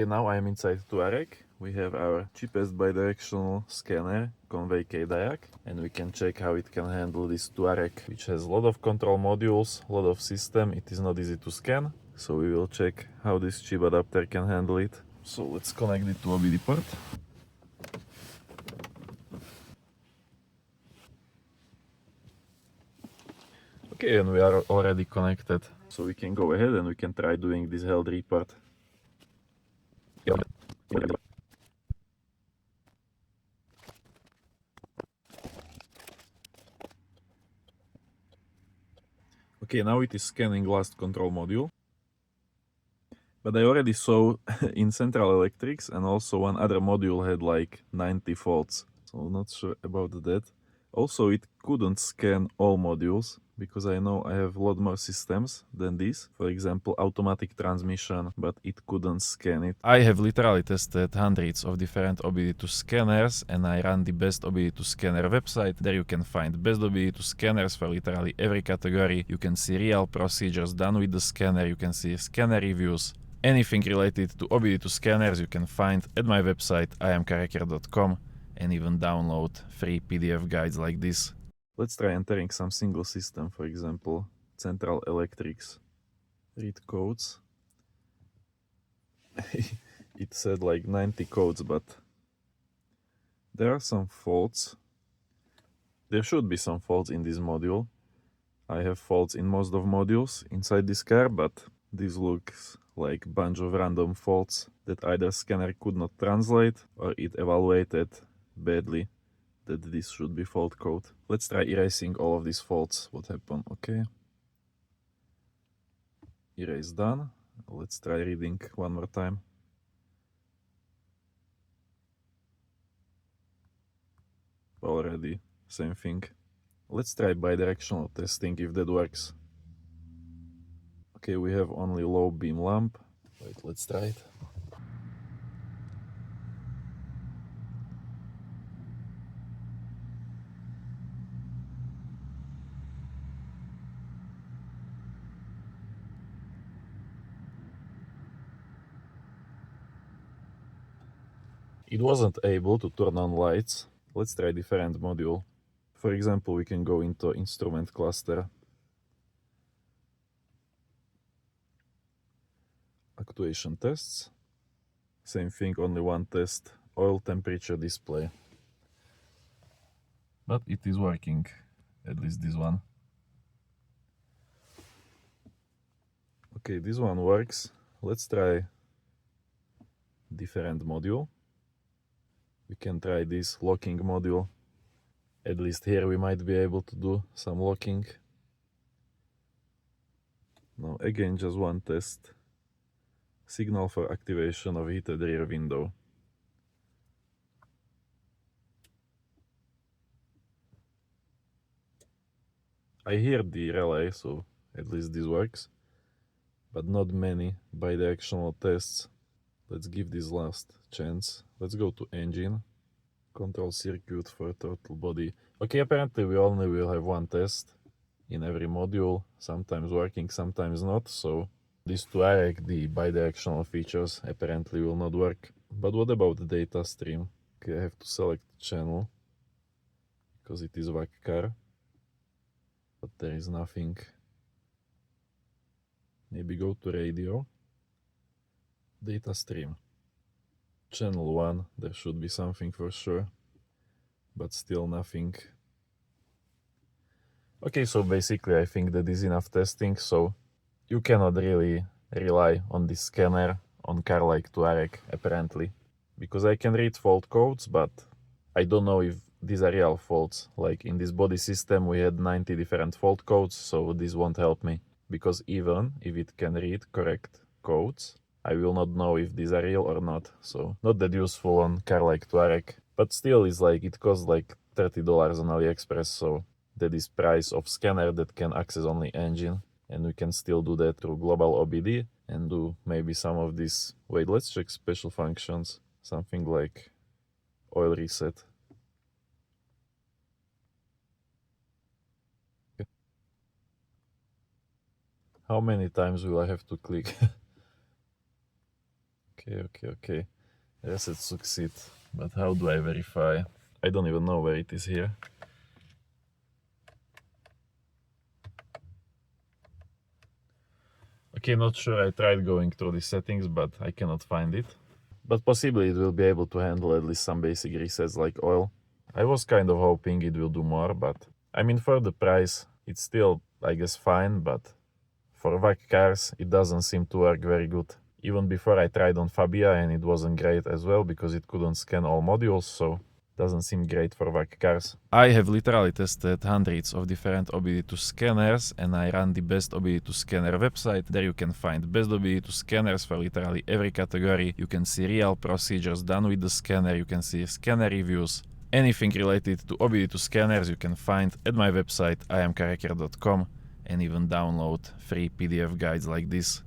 Okay, now I am inside Touareg. We have our cheapest bidirectional scanner, Konwei Kdiag, and we can check how it can handle this Touareg, which has a lot of control modules, a lot of system. It is not easy to scan, so we will check how this chip adapter can handle it. So let's connect it to OBD port. Okay, and we are already connected, so we can go ahead and we can try doing this health report. Okay, now it is scanning last control module. But I already saw in Central Electrics and also one other module had like 90 faults. So not sure about that. Also, it couldn't scan all modules because I know I have a lot more systems than this. For example, automatic transmission, but it couldn't scan it. I have literally tested hundreds of different OBD2 scanners and I run the best OBD2 scanner website. There you can find best OBD2 scanners for literally every category. You can see real procedures done with the scanner. You can see scanner reviews. Anything related to OBD2 scanners you can find at my website iamkareker.com and even download free PDF guides like this. Let's try entering some single system, for example, Central Electrics. Read codes. It said like 90 codes, but there are some faults. There should be some faults in this module. I have faults in most of modules inside this car, but this looks like bunch of random faults that either scanner could not translate or it evaluated badly that this should be fault code. Let's try erasing all of these faults. What happened? Okay. Erase done. Let's try reading one more time. Already same thing. Let's try bidirectional testing if that works. Okay, we have only low beam lamp. Wait, let's try it. It wasn't able to turn on lights. Let's try different module. For example, we can go into instrument cluster. Actuation tests. Same thing, only one test. Oil temperature display. But it is working, at least this one. Okay, this one works. Let's try different module. We can try this locking module. At least here we might be able to do some locking. Now again, just one test. Signal for activation of heated rear window. I hear the relay, so at least this works. But not many bidirectional tests. Let's give this last chance. Let's go to engine. Control circuit for throttle body. Okay, apparently we only will have one test in every module, sometimes working, sometimes not, so this Touareg, the bidirectional features apparently will not work. But what about the data stream? Okay, I have to select channel, because it is VAG car, but there is nothing. Maybe go to radio, data stream. Channel 1, there should be something for sure, but still nothing. Okay, so basically I think that is enough testing, so you cannot really rely on this scanner on car like Touareg, apparently. Because I can read fault codes, but I don't know if these are real faults. Like in this body system we had 90 different fault codes, so this won't help me. Because even if it can read correct codes, I will not know if these are real or not. So not that useful on car like Touareg. But still, it's like it costs like $30 on AliExpress, so that is price of scanner that can access only engine. And we can still do that through global OBD and do maybe some of these. Wait, let's check special functions. Something like oil reset. How many times will I have to click? Okay. Reset succeed. But how do I verify? I don't even know where it is here. Okay, not sure. I tried going through the settings, but I cannot find it. But possibly it will be able to handle at least some basic resets like oil. I was kind of hoping it will do more, but I mean, for the price, it's still, I guess, fine, but for VAG cars, it doesn't seem to work very good. Even before I tried on Fabia, and it wasn't great as well because it couldn't scan all modules, so doesn't seem great for VAG cars. I have literally tested hundreds of different OBD2 scanners, and I run the best OBD2 scanner website. There you can find best OBD2 scanners for literally every category. You can see real procedures done with the scanner, you can see scanner reviews. Anything related to OBD2 scanners you can find at my website iamkareker.com, and even download free PDF guides like this.